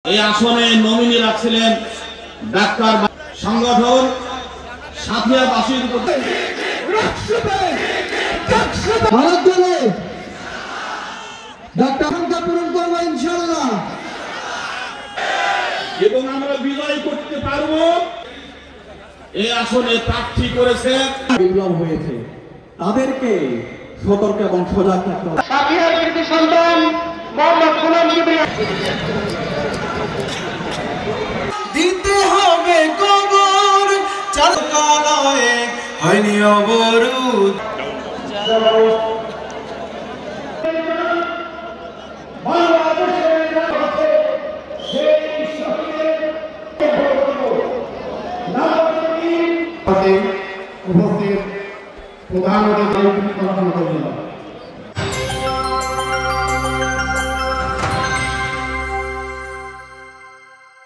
এই আসনে nominee রাখছিলেন doctor সংগঠন সাথিয়াবাসীর এবং আমরা বিজয় করতে পারবো। এই আসনে প্রার্থী করেছে বিপ্লব হয়েছে, তাদেরকে সতর্ক এবং সজাগ থাকতে হবে। সাথিয়ার কৃতি সন্তান মোহাম্মদ গোলাম কিবরিয়া দিতে হবে কবর চারকালয়ে হয়নি অবরোধ। উপস্থিত প্রধান অতিথি